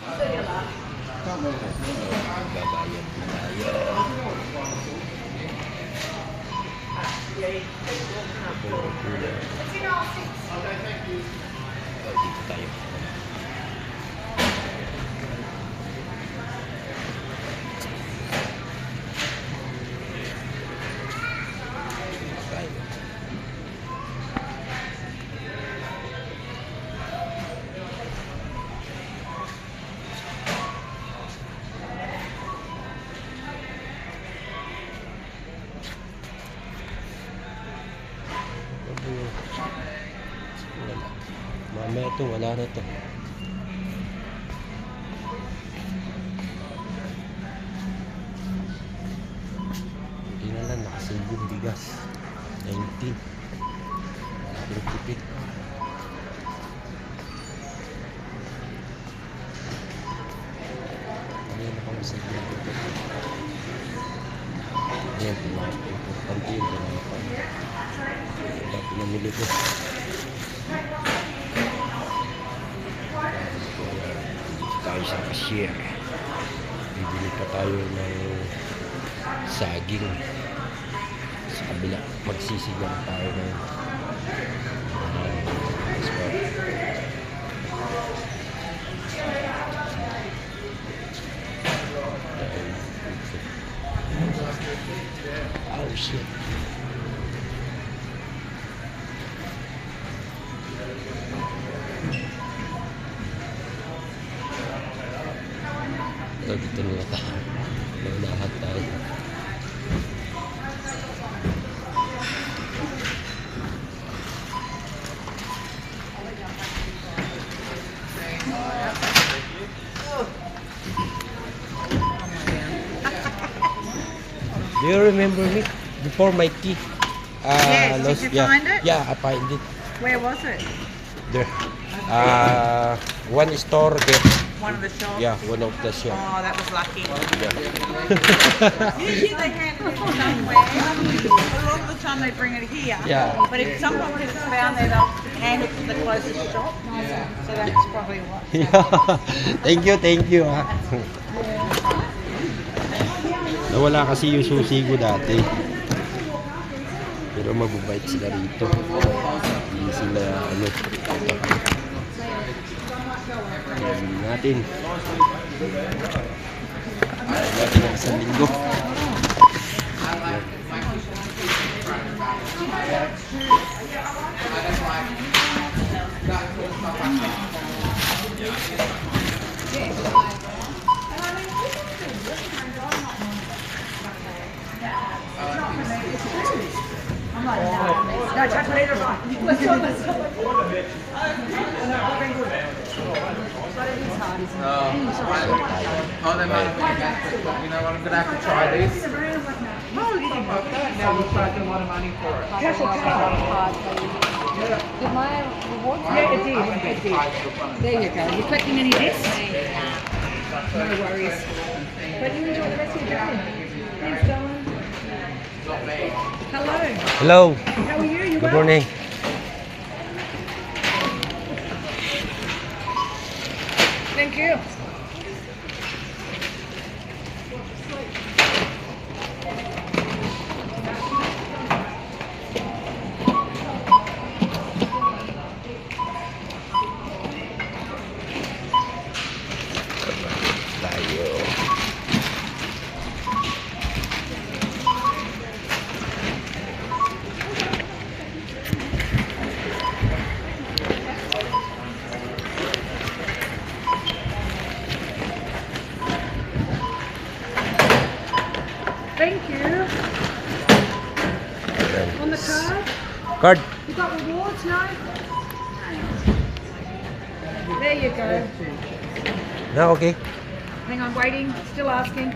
Babayad na tayo. Oh, dito tayo. Wala. Mamaya ito, wala na ito. Hindi na lang, nakasave yung bigas. 19. Sobrang tipid. Ayan na kami sa ginagawa. Ayan, importante yun. Wala pinamili ko. Tayo sa cashier. Bibili pa tayo ng saging. Sa kabila, magsisigang tayo ng oh shit. Dito na tayo. Lahat tayo. Do you remember me before my key? Yes, did you find it? Yeah, I find it Where was it? there. One store there. One of the shops? Yeah, one of the shop. Oh, that was lucky. Yeah. Usually they hand it somewhere. A lot of the time they bring it here. Yeah. But if sometimes if it's found there, they'll hand it to the closest shop. So that's probably what. Yeah. Thank you. Ha. Nawala kasi yung susi ko dati. Pero mababait sila rito. Hindi sila Hindi natin. Natin ang isang linggo. No, chocolate or not. Oh, they might have been against it, but you know what, I'm going to have to try this. Oh, you didn't like that. Now we're charging a lot of money for it. Did my reward? Yeah, it did. It did. There you go. You collecting any bits? No worries. But you enjoy the rest of your day. Thanks, darling. Hello. Hello. How are you? You Good well? morning. Thank you. Tayo. Thank you. On the card? Card. You got rewards, no? There you go. No, okay. Hang on, waiting. Still asking.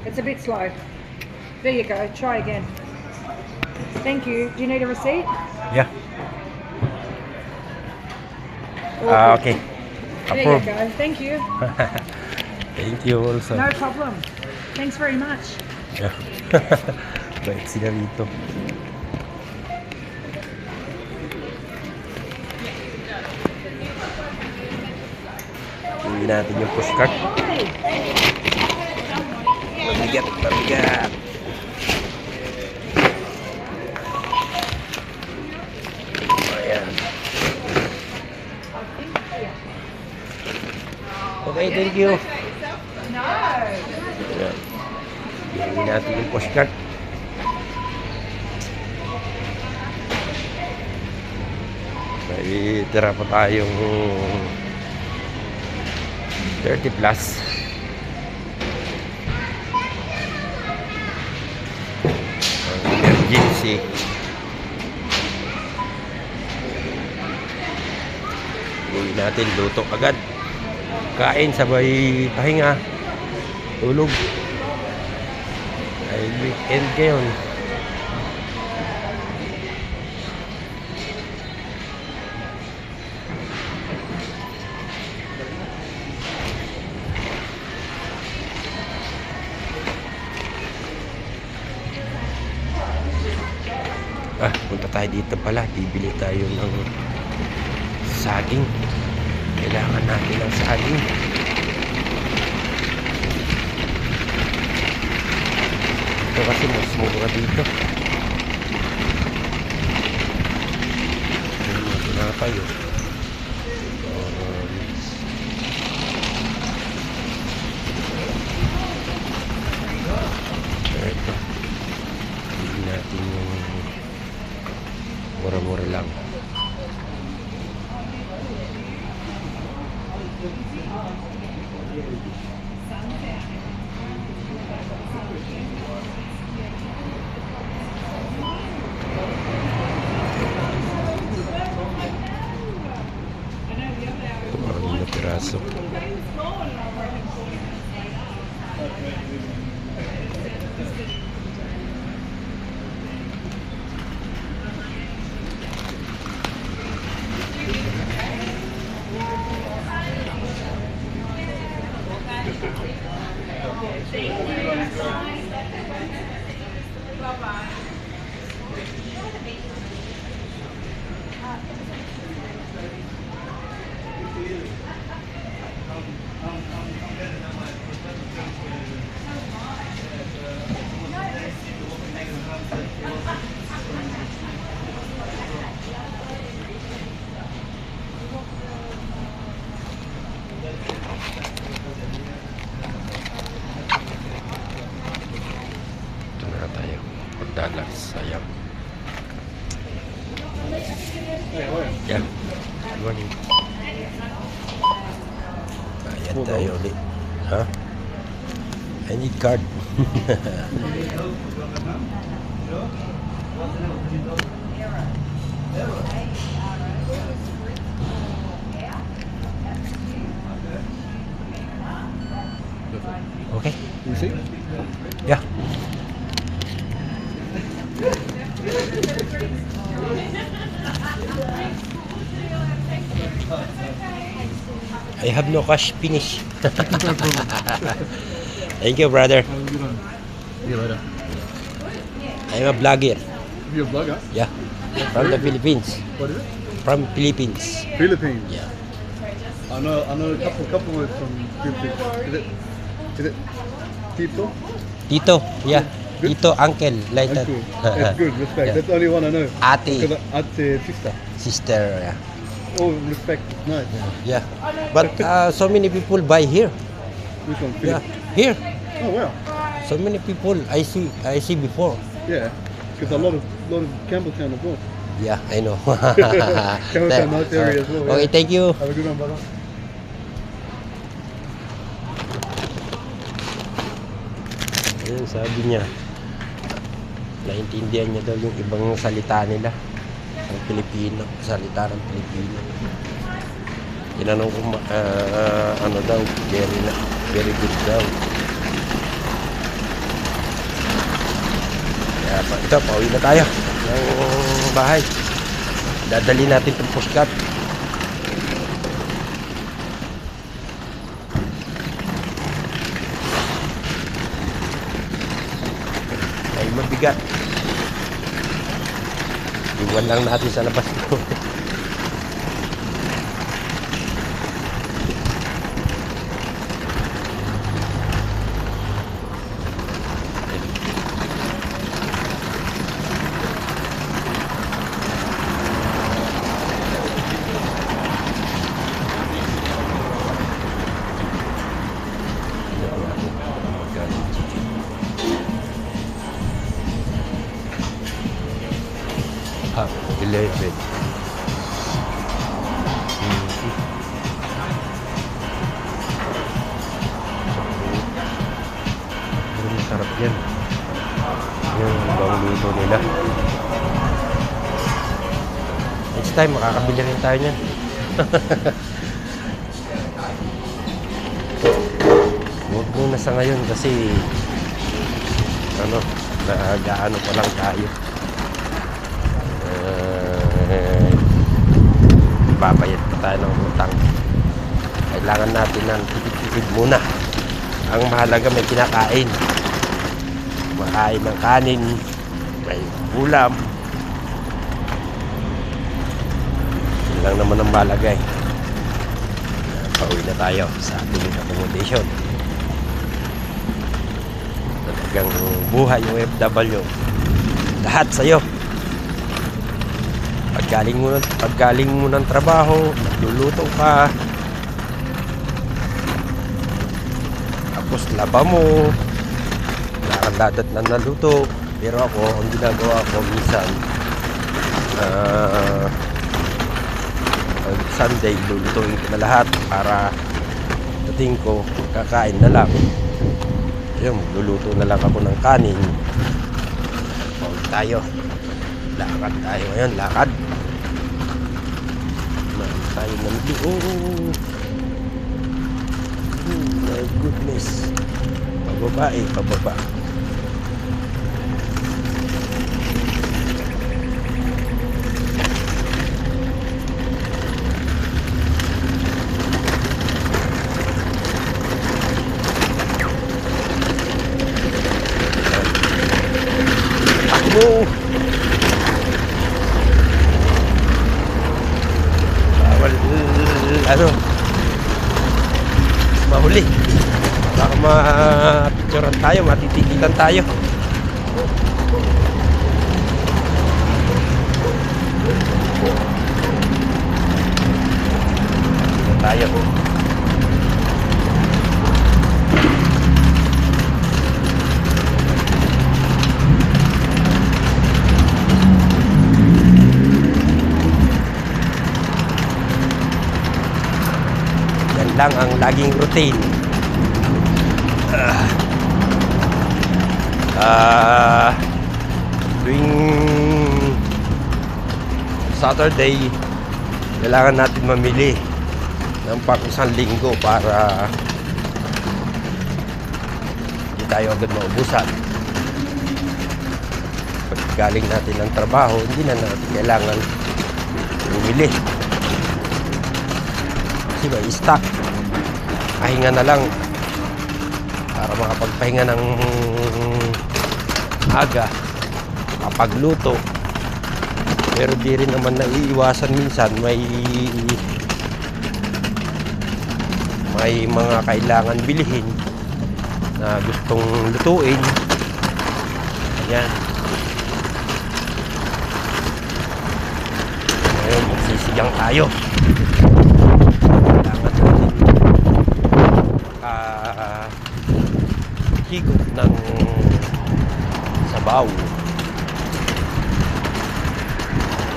It's a bit slow. There you go. Try again. Thank you. Do you need a receipt? Yeah. All good. Okay. There you Approve. go. Thank you. Thank you also. No problem. Thanks very much. Yeah. Bait sila rito. Uwi natin yung pushcart. Mabigat, mabigat. Ayan. Okay, thank you. Ayan. Bigyan natin yung pushcart. May tira pa tayong 30 plus. Ang emergency. Uwi natin, luto agad. Kain, sabay pahinga. Tulog. Ay weekend ngayon. Punta tayo dito pala. Bibili tayo ng saging. Kailangan natin ng saging. Ito kasi mas mura dito. Ito na tayo. Ito. Bibili natin yung mura-mura lang. Marami na piraso. $4. Sayang. Yeah. Good morning. Ayan tayo ulit. Ha? I need card. Okay. You see? Yeah. I have no cash, finish. Thank you, brother. Have a good one. See you later. I'm a vlogger. You're a blogger? Yeah. From the Philippines. What is it? From Philippines. Philippines. Yeah. I know a couple words from Philippines. Is it Tito? Tito, yeah. Good. Tito, uncle, like that. Uncle. That's good, respect. Yeah. That's the only one I know. Ate, Because Ate, sister. sister, yeah. Oh, respect. Nice. Yeah. But so many people buy here. Which one? Yeah. Philippines? Here. Oh, wow. So many people I see before. Yeah. Because a lot of Campbelltown as well. Yeah, I know. Campbelltown, nice area as well. Okay, Yeah. thank you. Have a good one, brother. Ayun, sabi niya, naintindihan niya daw yung ibang salita nila. Ang Pilipino, salita ng Pilipino. Tinanong ko, ano daw, very good daw. Kaya ito, pauwi na tayo ng bahay. Dadali natin itong postcard. Ay mabigat. Iwan lang natin sa labas. 7. Pero masarap yan. Yung ibang luto nila. Next time, makakabili rin tayo niyan. Huwag muna sa ngayon kasi nag-aano pa lang tayo. Babayad pa tayo ng utang. Kailangan natin ng tipid-tipid muna. Ang mahalaga may kinakain. Makain ng kanin, may ulam. Yun lang naman ang malagay. Pauwi na tayo sa ating accommodation. Talagang buhay yung FW. Lahat sa'yo. Paggaling mo ng trabaho, nagluluto ka. Tapos laba mo. Dadat na naluto. Pero ako, ang ginagawa ko minsan, Sunday, lulutuin ko na lahat para dating ko, kakain na lang. Ayun, luluto na lang ako ng kanin. Pauwi tayo. Lakad tayo ngayon, lakad. Maan tayo ng liong. My goodness. Pababa pababa. Takbo! Bawal, mahuli. Baka ma-picturean tayo, matitikitan tayo. Tayo. Yan lang ang laging routine. Tuwing Saturday, kailangan natin mamili ng pang isang linggo para hindi tayo agad maubusan. Pag galing natin ng trabaho, hindi na natin kailangan bumili kasi may stock. Pahinga na lang para makapagpahinga ng aga, kapagluto. Pero di rin naman naiiwasan minsan may mga kailangan bilhin na gustong lutuin. Ayan. Ngayon, magsisigang tayo. Kailangan natin higop ng sabaw.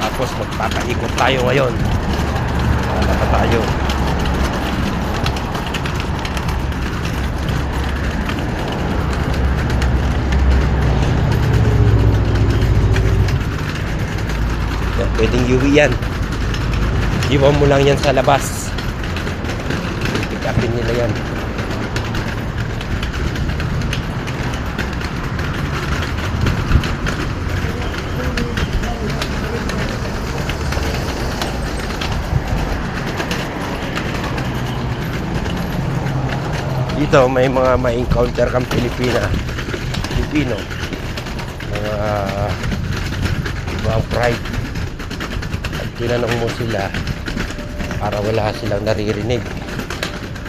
Tapos magpapaikot tayo ngayon. Wala tayo. Pwedeng yuwi yan. Iwan mo lang yan sa labas. Pick upin nila yan. Dito may mga ma-encounter kang Pilipino. Mga ibang pride. At tinanong mo sila para wala silang naririnig.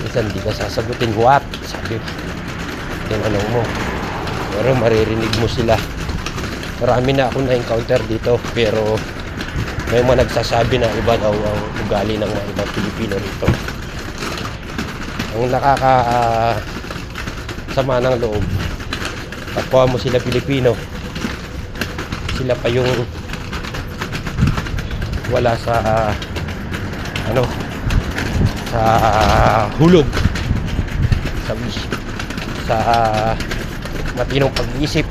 Minsan di ka sasagutin what? Sabi, tinanong mo. Pero maririnig mo sila. Marami na akong na-encounter dito. Pero may mga nagsasabi na iba daw ang ugali ng mga ibang Pilipino rito. Ang sama ng loob, kapwa mo sila Pilipino, sila pa yung wala sa ano, sa hulog, sa wish, sa matinong pag-iisip.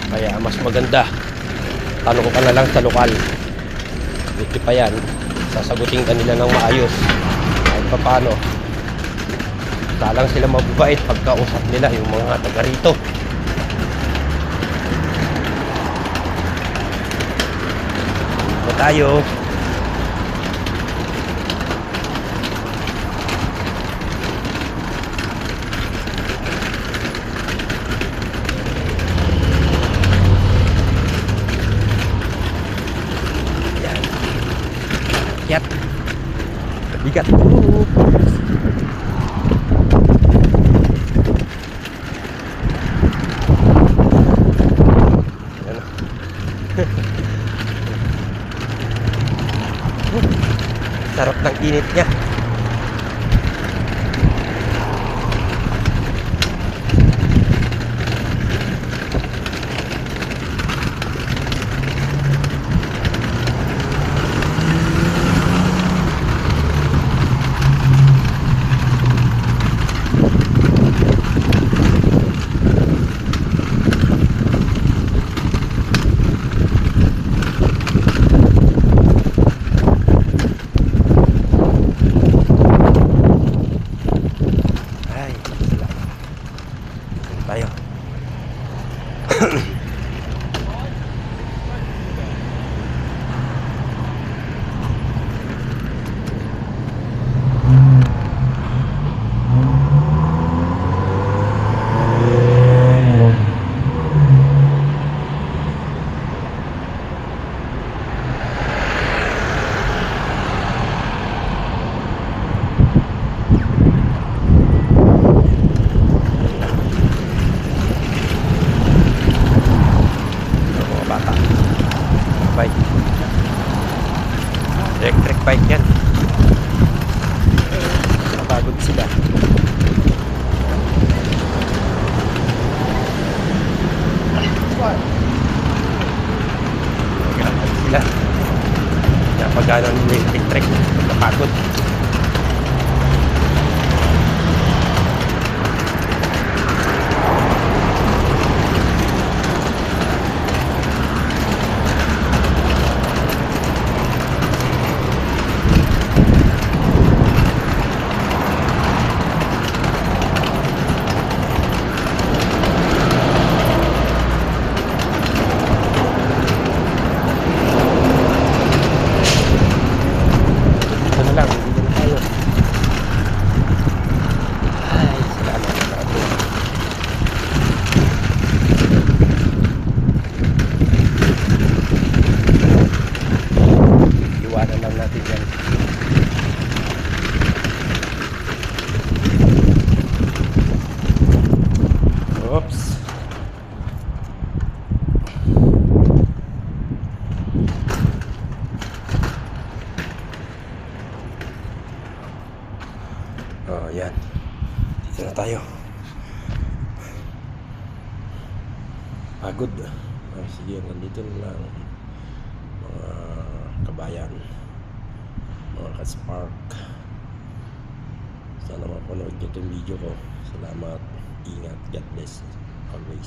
Kaya mas maganda tanong ka na lang sa lokal. Buti pa yan, sasagutin ka nila ng maayos kahit pa paano. Talang sila mababait pagkausap nila yung mga taga rito. Ito tayo. Yan. Akyat. Bigat. Sarap ng init niya. Tayo. Bike. Electric bike yan. Napagod sila. Napagod sila. Napagano nila yung electric. Napagod. Oops. Oh, yan. Dito na tayo. Pagod. Sige, nandito na lang mga kabayan, mga ka-spark. Sana mapanood nyo itong video ko. Salamat. Ingat. God bless always.